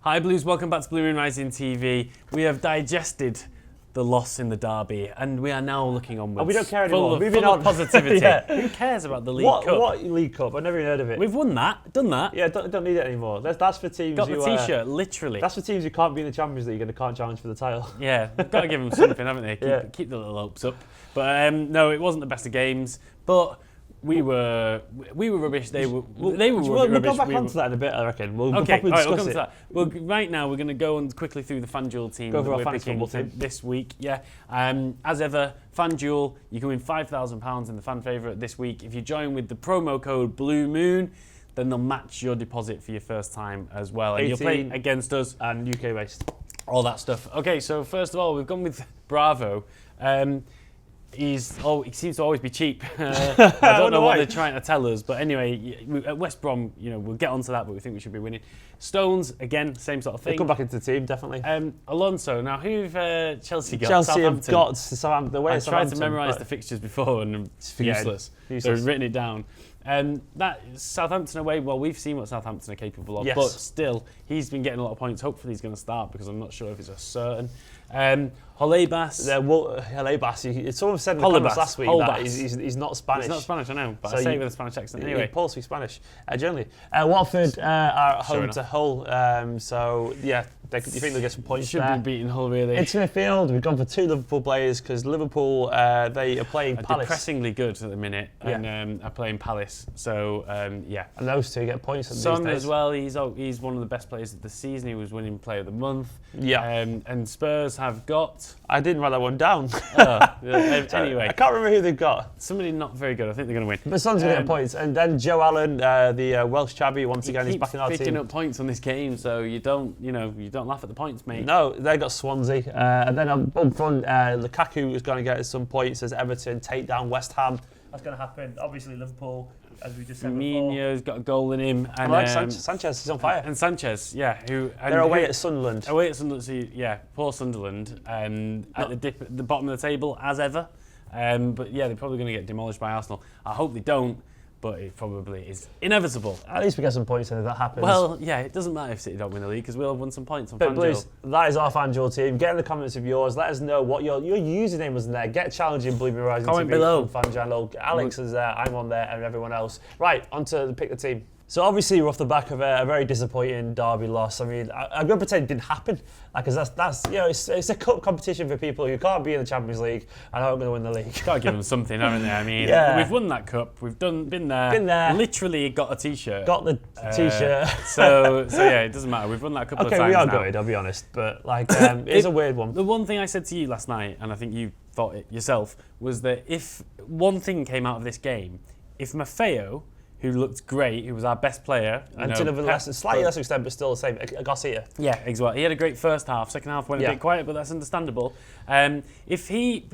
Hi Blues, welcome back to Blue Moon Rising TV. We have digested the loss in the derby and we are now looking onwards. Oh, we don't care anymore. Full of positivity. Yeah. Who cares about the League Cup? What League Cup? I've never even heard of it. We've won that, done that. Yeah, don't need it anymore. That's for teams Got the who... t-shirt, literally. That's for teams who can't be in the Champions League and can't challenge for the title. Yeah, we've got to give them something, haven't they? Keep the little hopes up. But no, it wasn't the best of games, but... We were rubbish. They were rubbish. We'll come back onto that in a bit, I reckon. We'll probably discuss we'll come it. to that. Well, right now we're going to go on quickly through the FanDuel team that we're picking this week. Yeah, as ever, FanDuel, you can win £5,000 in the fan favourite this week. If you join with the promo code Blue Moon, then they'll match your deposit for your first time as well. And you'll play against us and UK based, all that stuff. Okay, so first of all, we've gone with Bravo. He seems to always be cheap. I don't know what they're trying to tell us, but anyway, at West Brom, we'll get onto that, but we think we should be winning. Stones, again, same sort of thing. They'll come back into the team, definitely. Alonso, now who've Chelsea got? Chelsea have got Southampton. I tried to memorise the fixtures before and it's useless. So I've written it down. That Southampton away, well, we've seen what Southampton are capable of, but still, he's been getting a lot of points. Hopefully he's going to start because I'm not sure if it's a certain. Holebas. Someone said in the comments last week that he's not Spanish. He's not Spanish, I know, but I say it with a Spanish accent anyway. Paul speaks Spanish, generally. Watford are at home to Hull, so yeah, you think they'll get some points Should be beating Hull, really. Into midfield, we've gone for 2 Liverpool players because Liverpool, they are playing Palace. Depressingly good at the minute, and are playing Palace, so yeah. And those two get points Son as well, he's one of the best players of the season. He was winning Player of the Month. Yeah. And Spurs have got... I didn't write that one down. Anyway. I can't remember who they've got. Somebody not very good. I think they're going to win. But Son's going to get points. And then Joe Allen, the Welsh chavvy, once again, he's back in our team. Picking up points on this game, so you don't laugh at the points, mate. No, they got Swansea. And then up front, Lukaku is going to get some points as Everton take down West Ham. That's going to happen. Obviously, Liverpool, as we just said before. Firmino's got a goal in him. And Sanchez is on fire. And Sanchez, yeah. They're away at Sunderland. Away at Sunderland, so yeah, poor Sunderland. At the bottom of the table, as ever. But yeah, they're probably going to get demolished by Arsenal. I hope they don't, but it probably is inevitable. At least we get some points in if that happens. Well, yeah, it doesn't matter if City don't win the league because we'll have won some points on FanDuel. Blues, that is our FanDuel team. Get in the comments of yours. Let us know what your username was in there. Get challenging Blue Moon Rising Comment TV below. Fan channel. Alex is there. I'm on there, and everyone else. Right, on to pick the team. So obviously we're off the back of a very disappointing derby loss. I mean, I'm going to pretend it didn't happen, because that's it's a cup competition for people who can't be in the Champions League and aren't going to win the league. Got to give them something, haven't they? I mean, we've won that cup. We've been there. Literally got a t-shirt. Got the t-shirt. So yeah, it doesn't matter. We've won that a couple of times. Okay, we are now. good. I'll be honest, but it's a weird one. The one thing I said to you last night, and I think you thought it yourself, was that if one thing came out of this game, if Maffeo, who looked great, who was our best player. And to a slightly less extent, but still the same, Garcia. Yeah, exactly. He had a great first half. Second half went a bit quiet, but that's understandable. If he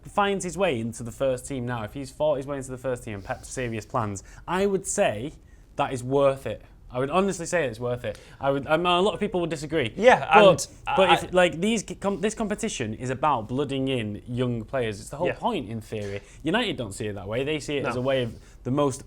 finds his way into the first team now, if he's fought his way into the first team and Pep's serious plans, I would say that is worth it. I would honestly say it's worth it. A lot of people would disagree. Yeah, but this competition is about blooding in young players. It's the whole point, in theory. United don't see it that way. They see it as a way of the most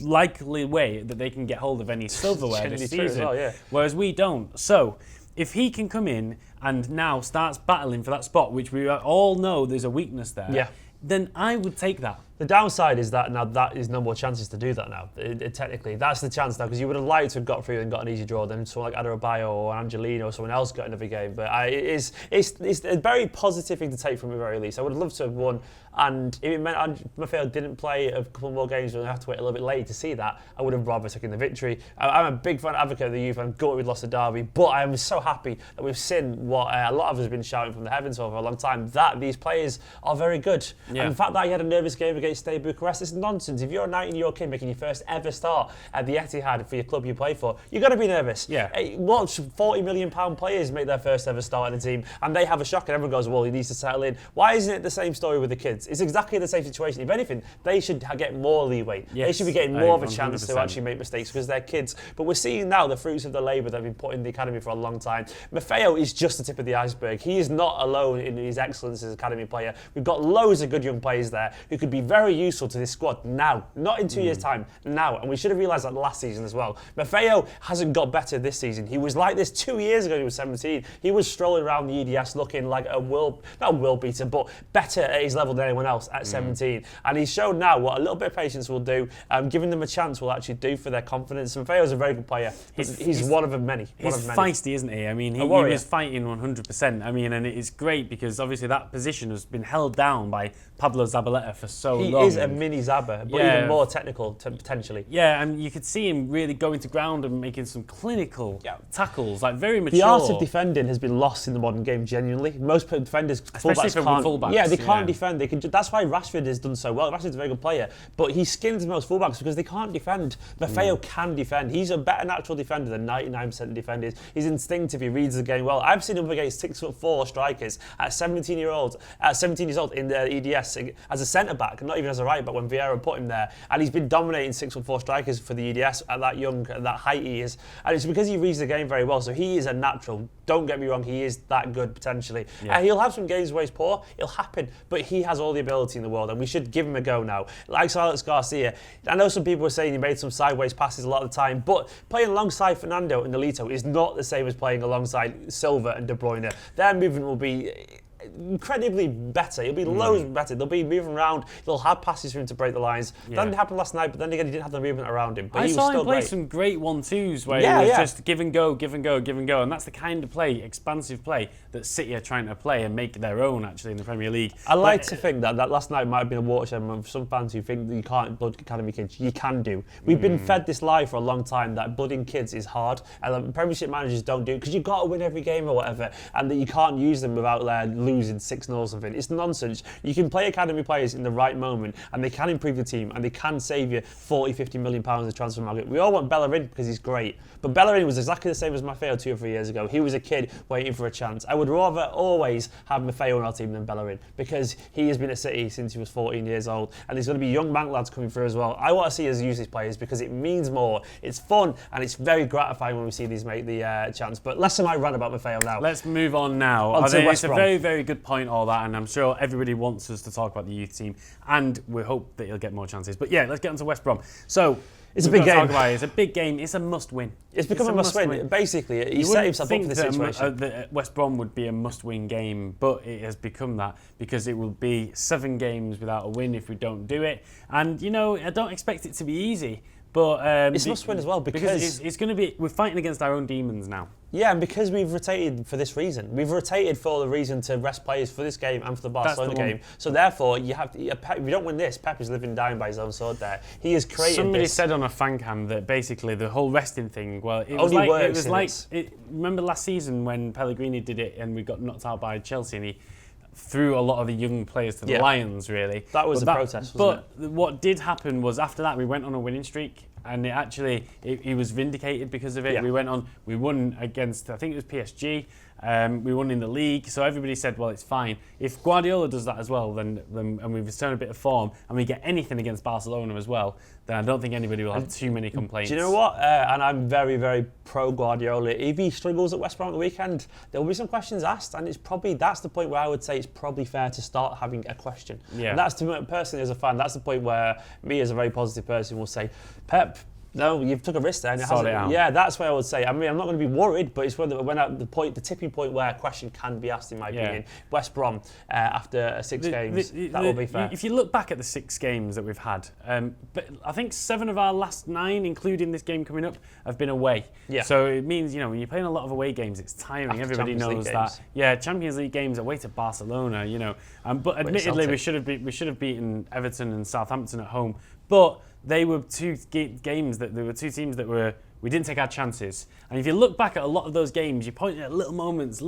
likely way that they can get hold of any silverware this season, whereas we don't. So if he can come in and now starts battling for that spot, which we all know there's a weakness there, then I would take that. The downside is that now that is no more chances to do that now. Technically, that's the chance now, because you would have liked to have got through and got an easy draw. Then someone like Adebayo or Angelino or someone else got another game. But it's a very positive thing to take from the very least. I would have loved to have won. And if it meant Maffeo didn't play a couple more games and have to wait a little bit late to see that, I would have rather taken the victory. I'm a big fan advocate of the youth. I'm gutted we lost the derby, but I am so happy that we've seen what a lot of us have been shouting from the heavens for a long time, that these players are very good. Yeah. And the fact that he had a nervous game against Stade Bucharest is nonsense. If you're a 19-year-old kid making your first ever start at the Etihad for your club you play for, you're going to be nervous. Yeah. Watch £40 million players make their first ever start in a team, and they have a shock, and everyone goes, well, he needs to settle in. Why isn't it the same story with the kids? It's exactly the same situation. If anything, they should get more leeway. Yes, they should be getting more of a chance 100%. To actually make mistakes because they're kids. But we're seeing now the fruits of the labour that have been put in the academy for a long time. Maffeo is just the tip of the iceberg. He is not alone in his excellence as an academy player. We've got loads of good young players there who could be very very useful to this squad now, not in 2 years' time, now. And we should have realised that last season as well. Maffeo hasn't got better this season. He was like this 2 years ago when he was 17. He was strolling around the EDS looking like not a world beater, but better at his level than anyone else at 17. And he's shown now what a little bit of patience will do, giving them a chance will actually do for their confidence. Maffeo's a very good player. He's one of many. He's feisty, isn't he? I mean, he was fighting 100%. I mean, and it's great because obviously that position has been held down by Pablo Zabaleta for so long. He is a mini Zaba, but even more technical potentially. Yeah, and you could see him really going to ground and making some clinical tackles, like very mature. The art of defending has been lost in the modern game, genuinely. Most defenders, especially for fullbacks. Yeah, they can't defend. That's why Rashford has done so well. Rashford's a very good player, but he skins most fullbacks because they can't defend. Maffeo can defend. He's a better natural defender than 99% of defenders. He's instinctive. He reads the game well. I've seen him against 6'4" strikers at 17 years old in the EDS as a centre back, not even as a right back when Vieira put him there. And he's been dominating 6'4" strikers for the EDS at that height he is. And it's because he reads the game very well. So he is a natural. Don't get me wrong, he is that good potentially. He'll have some games where he's poor. It'll happen, but he has all the ability in the world, and we should give him a go now. Like Alex Garcia, I know some people were saying he made some sideways passes a lot of the time, but playing alongside Fernando and Nolito is not the same as playing alongside Silva and De Bruyne. Their movement will be incredibly better. It'll be loads better. They'll be moving around. They'll have passes for him to break the lines. That didn't happen last night, but then again, he didn't have the movement around him. But I saw him play great. some great 1-2s where he was just give and go, give and go, give and go. And that's the kind of play, expansive play, that City are trying to play and make their own, actually, in the Premier League. I like to think that last night might have been a watershed moment for some fans who think that you can't blood academy kids. You can do. We've been fed this lie for a long time that blooding kids is hard, and Premiership managers don't do it because you've got to win every game or whatever, and that you can't use them without losing 6-0 something. It's nonsense. You can play academy players in the right moment and they can improve the team and they can save you 40, 50 million pounds in the transfer market. We all want Bellerin because he's great, but Bellerin was exactly the same as Maffeo 2 or 3 years ago. He was a kid waiting for a chance. I would rather always have Maffeo on our team than Bellerin because he has been at City since he was 14 years old, and there's going to be young Manc lads coming through as well. I want to see us use these players because it means more. It's fun and it's very gratifying when we see these make the chance. But less of my rant about Maffeo now. Let's move on now. It's a very, very good point, all that, and I'm sure everybody wants us to talk about the youth team, and we hope that he'll get more chances. But yeah, let's get on to West Brom. So it's a big game. It's a big game. It's a must-win. It's become a must-win. Basically, he set himself up for this situation. That West Brom would be a must-win game, but it has become that because it will be 7 games without a win if we don't do it. And I don't expect it to be easy. But it's must-win as well because it's going to be. We're fighting against our own demons now. Yeah, and because we've rotated for this reason. We've rotated for the reason to rest players for this game and for the Barcelona game. So therefore, if you don't win this, Pep is living down by his own sword there. He has created Somebody this. said on a fan cam that basically the whole resting thing, remember last season when Pellegrini did it and we got knocked out by Chelsea and he threw a lot of the young players to the Lions, really. That was a protest, wasn't it? But what did happen was after that we went on a winning streak and he was vindicated because of it. Yeah. We won against, I think it was PSG. We won in the league, so everybody said, well, it's fine. If Guardiola does that as well, then and we return a bit of form, and we get anything against Barcelona as well, then I don't think anybody will have too many complaints. Do you know what? And I'm very, very pro Guardiola. If he struggles at West Brom at the weekend, there will be some questions asked, and that's the point where I would say it's probably fair to start having a question. Yeah. And that's to me personally as a fan. That's the point where me as a very positive person will say, Pep, no, you've took a risk there. And sort it out. Yeah, that's where I would say. I mean, I'm not going to be worried, but it's when at the tipping point where a question can be asked, in my opinion. West Brom, after 6 games, that will be fair. If you look back at the 6 games that we've had, but I think 7 of our last 9, including this game coming up, have been away. Yeah. So it means, when you're playing a lot of away games, it's tiring. Everybody knows that. Yeah, Champions League games away to Barcelona, but admittedly, we should have beaten Everton and Southampton at home. But they were 2 teams that we didn't take our chances. And if you look back at a lot of those games, you're pointing at little moments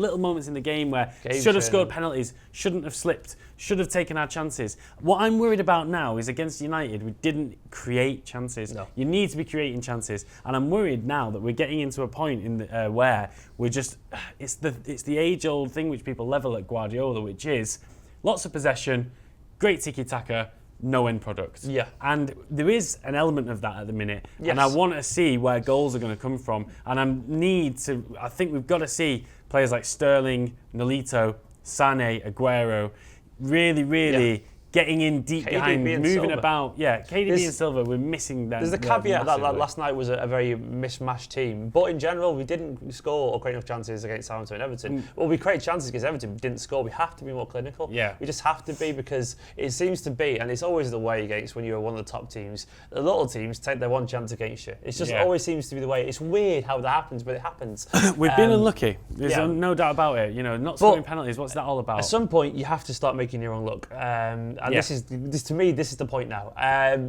in the game where should have scored penalties, shouldn't have slipped, should have taken our chances. What I'm worried about now is against United, we didn't create chances. No. You need to be creating chances. And I'm worried now that we're getting into a point where we're just, it's the age-old thing which people level at Guardiola, which is lots of possession, great tiki-taka, no end product. Yeah. And there is an element of that at the minute. Yes. And I want to see where goals are going to come from. And I think we've got to see players like Sterling, Nolito, Sané, Aguero really getting in deep KDB behind, and moving Silva. about. Yeah, KDB and Silva, we're missing them. There's the caveat that last night was a very mismatched team, but in general, we didn't score or create enough chances against Southampton and Everton. Well, we created chances against Everton, but didn't score. We have to be more clinical. Yeah. We just have to be, because it seems to be, and it's always the way against when you're one of the top teams, the little teams take their one chance against you. It just always seems to be the way. It's weird how that happens, but it happens. We've been unlucky. There's no doubt about it. You know, not scoring penalties. What's that all about? At some point, you have to start making your own luck, and this is to me, this is the point now.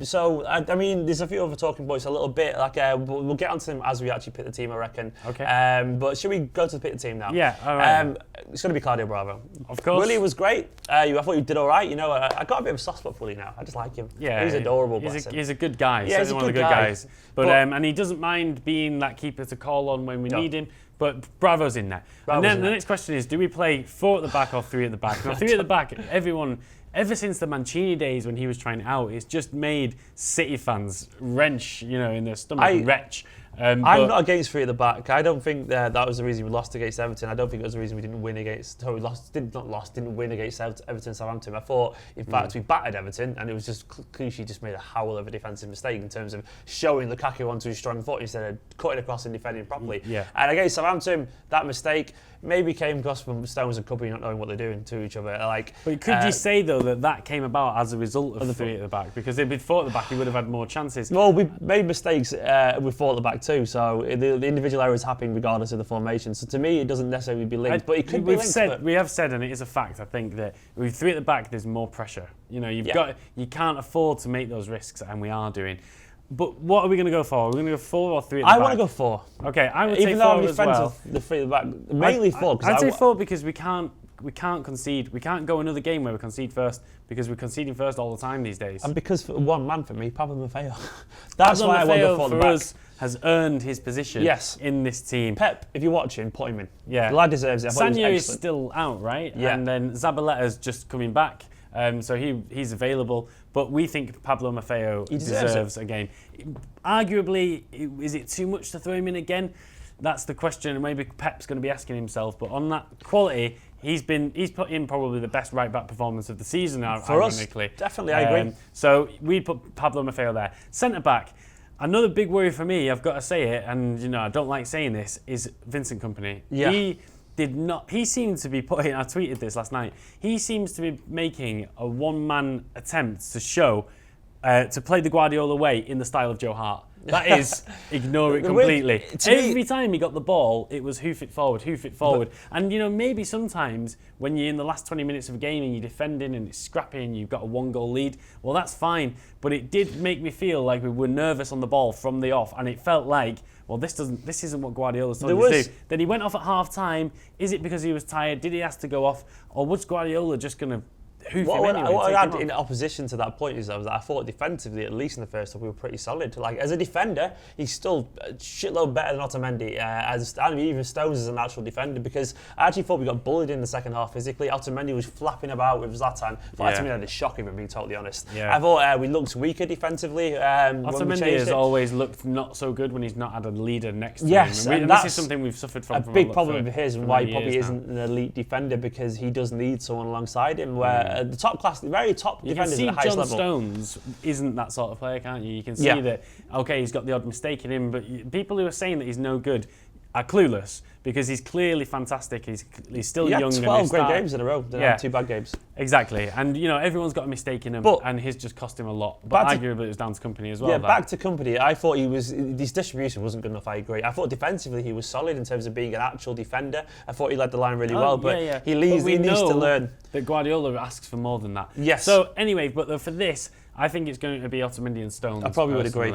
So I mean, there's a few other talking points, a little bit like we'll get onto them as we actually pick the team, I reckon. Okay. But should we go to the pick the team now? Yeah. All right. It's going to be Claudio Bravo. Of course. Willie was great. I thought you did all right. You know, I got a bit of a soft spot for Willie now. I just like him. Yeah. He's adorable. He's a good guy. Yeah, he's one of the good guys. But and he doesn't mind being that keeper to call on when we need him. But Bravo's in there. And then the next question is, do we play 4 at the back or 3 at the back? Now, 3 at the back, everyone, ever since the Mancini days when he was trying it out, it's just made City fans wrench, in their stomach and retch. I'm not against 3 at the back. I don't think that was the reason we lost against Everton. I don't think it was the reason we didn't win against. Didn't win against Everton and Southampton. I thought, in fact, we battered Everton, and it was just Clichy just made a howl of a defensive mistake in terms of showing Lukaku onto his strong foot instead of cutting across and defending properly. Yeah. And against Southampton, that mistake maybe came across from Stones and Cubby not knowing what they're doing to each other. But could you say though that came about as a result of the 3 at the back? Because if we'd 4 at the back, he would have had more chances. Well, we made mistakes with 4 at the back too. So the individual errors happen regardless of the formation. So to me, it doesn't necessarily be linked, but it could be linked. We have said, and it is a fact, I think, that with 3 at the back, there's more pressure. You can't afford to make those risks, and we are doing. But what are we going to go for? Are we going to go 4 or 3 at the back? I want to go 4. Okay, I would say 4 Even though I'm as well. The 3 at the back, mainly 4. I'd say 4 because we can't concede. We can't go another game where we concede first, because we're conceding first all the time these days. And because for one man for me, Pablo Maffeo. That's why I want to go 4 at the back. Us has earned his position in this team. Pep, if you're watching, put him in. Yeah. The lad deserves it. Sanya is still out, right? Yeah. And then Zabaletta's just coming back. So he's available, but we think Pablo Maffeo deserves a game. Arguably, is it too much to throw him in again? That's the question, and maybe Pep's going to be asking himself. But on that quality, he's put in probably the best right back performance of the season. For ironically, us, definitely, I agree. So we put Pablo Maffeo there. Centre back. Another big worry for me, I've got to say it, and I don't like saying this, is Vincent Kompany. Yeah. He seemed to be putting, I tweeted this last night, he seems to be making a one-man attempt to show, to play the Guardiola way in the style of Joe Hart. That is, ignore it completely. Every time he got the ball, it was hoof it forward. And maybe sometimes when you're in the last 20 minutes of a game and you're defending and it's scrappy and you've got a 1-goal lead, well, that's fine. But it did make me feel like we were nervous on the ball from the off, and it felt like, well, this isn't what Guardiola's told us to do. Then he went off at half time. Is it because he was tired? Did he have to go off? Or was Guardiola just going to hoof him anyway? What I had in opposition to that point is that I thought defensively, at least in the first half, we were pretty solid. Like, as a defender, he's still a shitload better than Otamendi. And even Stones is a natural defender, because I actually thought we got bullied in the second half physically. Otamendi was flapping about with Zlatan. Otamendi had a shock, if I'm being totally honest. Yeah. I thought we looked weaker defensively. Otamendi has always looked not so good when he's not had a leader next to him. Yes, and this is something we've suffered from. A big problem of his, and why he probably isn't an elite defender, because he does need someone alongside him. Where the top class, the very top defenders at the highest level. John Stones isn't that sort of player, can't you? You can see that, okay, he's got the odd mistake in him, but people who are saying that he's no good are clueless, because he's clearly fantastic. He's still young. 12 great games in a row. Then 2 bad games. Exactly. And, everyone's got a mistake in him, and his just cost him a lot. But arguably it was down to Kompany as well. Yeah, back to Kompany. I thought his distribution wasn't good enough, I agree. I thought defensively he was solid in terms of being an actual defender. I thought he led the line really well, but he needs to learn. That Guardiola asks for more than that. Yes. So, anyway, but for this, I think it's going to be Otamendi and Stones. I probably would agree.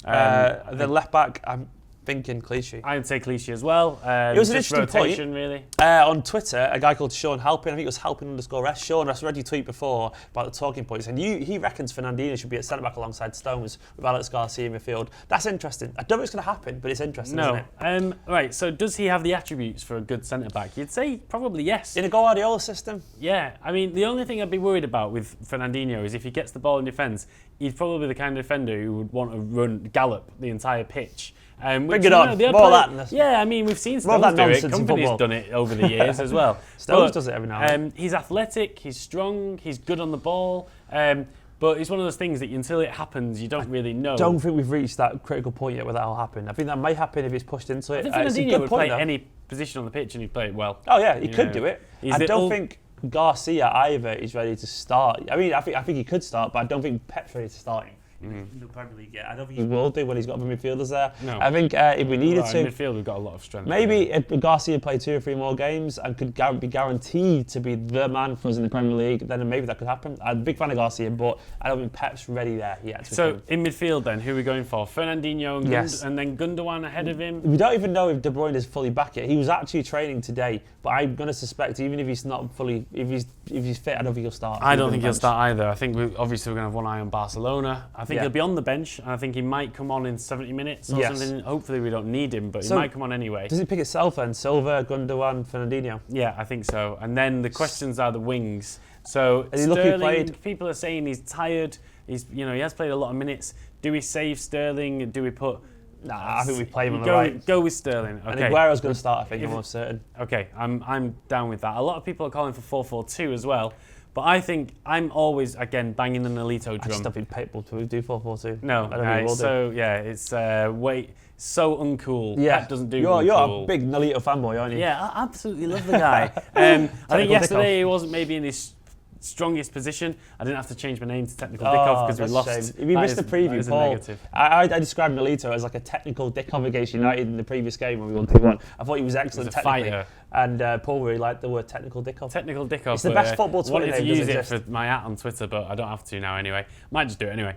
The left back, I'm thinking Clichy. I would say Clichy as well. It was an interesting point. Really. On Twitter, a guy called Sean Halpin, I think it was Halpin_S. Sean, I read your tweet before about the talking points, and he reckons Fernandinho should be at centre back alongside Stones with Alex Garcia in midfield. That's interesting. I don't know if it's going to happen, but it's interesting, isn't it? Right, so does he have the attributes for a good centre back? You'd say probably yes. In a Guardiola system? Yeah, I mean, the only thing I'd be worried about with Fernandinho is if he gets the ball in defence, he's probably the kind of defender who would want to gallop the entire pitch. Bring it on. More of that. Yeah, I mean, we've seen Stones do it. Company's done it over the years as well. Stones does it every now and then. He's athletic, he's strong, he's good on the ball. But it's one of those things that until it happens, you don't really know. I don't think we've reached that critical point yet where that'll happen. I think that may happen if it's pushed into it. I think Fernandinho would play any position on the pitch and he'd play it well. Oh yeah, he could do it. I don't think Garcia either is ready to start. I mean, I think he could start, but I don't think Pep's ready to start him. In the Premier League yet. I don't think he will do when he's got other midfielders there. No. I think if we needed to... In midfield, we've got a lot of strength. Maybe if Garcia played 2 or 3 more games and could be guaranteed to be the man for us in the Premier League, then maybe that could happen. I'm a big fan of Garcia, but I don't think Pep's ready there yet. So, in midfield then, who are we going for? Fernandinho and, and then Gundogan ahead of him? We don't even know if De Bruyne is fully back yet. He was actually training today, but I'm going to suspect even if he's not fully... If he's fit, I don't think he'll start. I don't think he'll start either. I think we're going to have one eye on Barcelona. I think he'll be on the bench. And I think he might come on in 70 minutes or something. Hopefully we don't need him, but he might come on anyway. Does he pick itself then? Silva, Gundogan, Fernandinho? Yeah, I think so. And then the questions are the wings. So Sterling, people are saying he's tired. He has played a lot of minutes. Do we save Sterling? Do we put... Nah, I think we play him on the right. Go with Sterling. Okay. And Aguero's going to start, I think, I'm almost certain. Okay, I'm down with that. A lot of people are calling for 4-4-2 as well. But I think I'm always, again, banging the Nolito drum. I just don't think Pep will do 4-4-2. No, I don't think he will so yeah, it's so uncool. Yeah, Pep doesn't do You're uncool. a big Nolito fanboy, aren't you? Yeah, I absolutely love the guy. I think yesterday he wasn't maybe in his strongest position. I didn't have to change my name to Technical Dickoff because we lost. If you missed the preview, Paul, I described Nolito as like a technical Dickoff against United in the previous game when we won 2-1. I thought he was excellent technically. Fighter. And Paul really liked the word Technical Dickoff. Technical Dickoff. It's the best football Twitter name. I wanted to use it for my at on Twitter, but I don't have to now anyway. Might just do it anyway.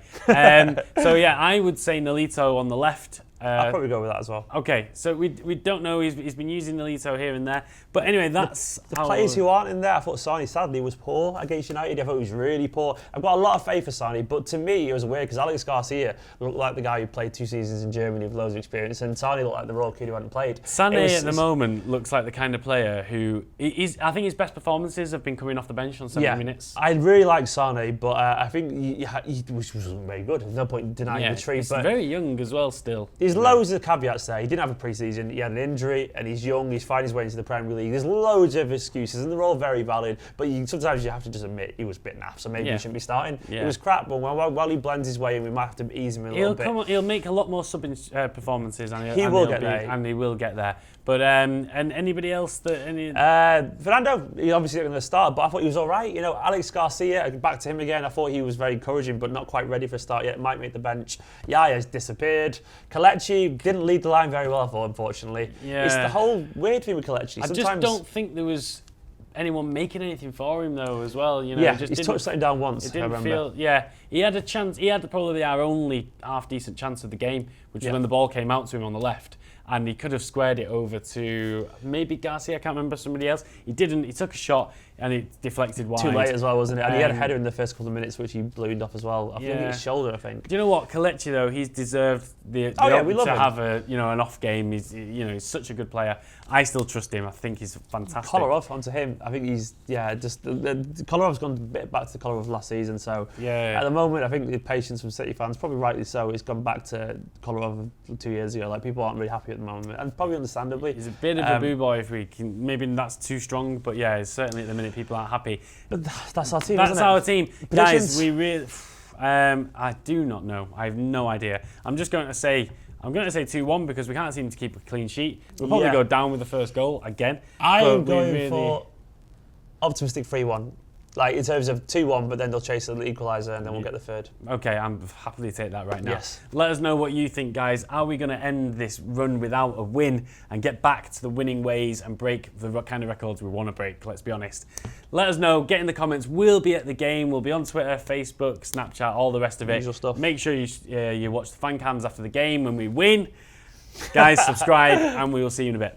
So yeah, I would say Nolito on the left. I'll probably go with that as well. Okay, so we don't know. He's been using Nolito here and there. But anyway, that's... The players who aren't in there, I thought Sane sadly was poor against United. I thought he was really poor. I've got a lot of faith for Sane, but to me it was weird because Alex Garcia looked like the guy who played 2 seasons in Germany with loads of experience, and Sane looked like the raw kid who hadn't played. Sane at the moment looks like the kind of player who... I think his best performances have been coming off the bench on 70 minutes. I really like Sane, but I think he wasn't very good. There's no point denying the truth. He's very young as well still. There's loads of caveats there. He didn't have a pre-season, he had an injury, and he's young, he's finding his way into the Premier League. There's loads of excuses, and they're all very valid, but sometimes you have to just admit he was a bit naff, so maybe he shouldn't be starting. It was crap, but while he blends his way in, we might have to ease him a little bit. He'll make a lot more performances, and he will get there. And he will get there. But and anybody else that Fernando, he's obviously not going to start, but I thought he was all right. Alex Garcia, back to him again. I thought he was very encouraging, but not quite ready for a start yet. Might make the bench. Yaya's disappeared. Kelechi didn't lead the line very well, I thought, unfortunately. Yeah. It's the whole weird thing with Kelechi. I just don't think there was anyone making anything for him though as well. He's touched something down once. It didn't feel. Yeah, he had a chance. He had probably our only half decent chance of the game, which was when the ball came out to him on the left. And he could have squared it over to maybe Garcia, I can't remember, somebody else. He didn't. He took a shot and it deflected wide. Too late as well, wasn't it? And he had a header in the first couple of minutes, which he ballooned off as well. I think his shoulder, I think. Do you know what? Kelechi, though, he's deserved to have an off game. He's such a good player. I still trust him. I think he's fantastic. Kolarov, onto him. I think he's, Kolarov's gone a bit back to the Kolarov last season. So at the moment, I think the patience from City fans, probably rightly so, it's gone back to Kolarov 2 years ago. Like, people aren't really happy at the moment, and probably understandably. He's a bit of a boo boy, if we can. Maybe that's too strong, but yeah, certainly at the minute people aren't happy. But that's our team. That's our team, Predictions? guys. We really. I do not know. I have no idea. I'm going to say 2-1 because we can't seem to keep a clean sheet. We'll probably go down with the first goal again. I'm going for optimistic 3-1. Like, in terms of 2-1, but then they'll chase the equaliser and then we'll get the third. Okay, I'm happily take that right now. Yes. Let us know what you think, guys. Are we going to end this run without a win and get back to the winning ways and break the kind of records we want to break? Let's be honest. Let us know. Get in the comments. We'll be at the game. We'll be on Twitter, Facebook, Snapchat, all the rest of it. Usual stuff. Make sure you watch the fan cams after the game when we win. Guys, subscribe, and we will see you in a bit.